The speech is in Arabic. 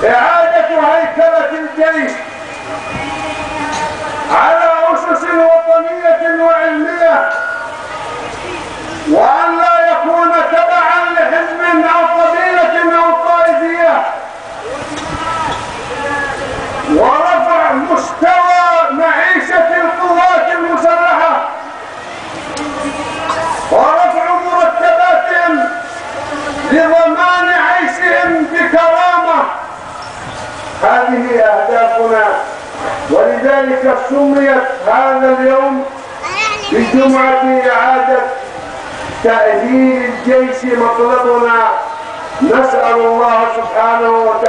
إعادة هيكلة الجيش على أسس وطنية وعلمية، وأن لا يكون تبعا لحزب أو قبيلة أو طائفية، ورفع مستوى معيشة القوات المسلحة، ورفع مرتباتهم لضمان عيشهم بكرامة. هذه أهدافنا، ولذلك سميت هذا اليوم بجمعة إعادة تأهيل الجيش. مطلبنا نسأل الله سبحانه وتعالى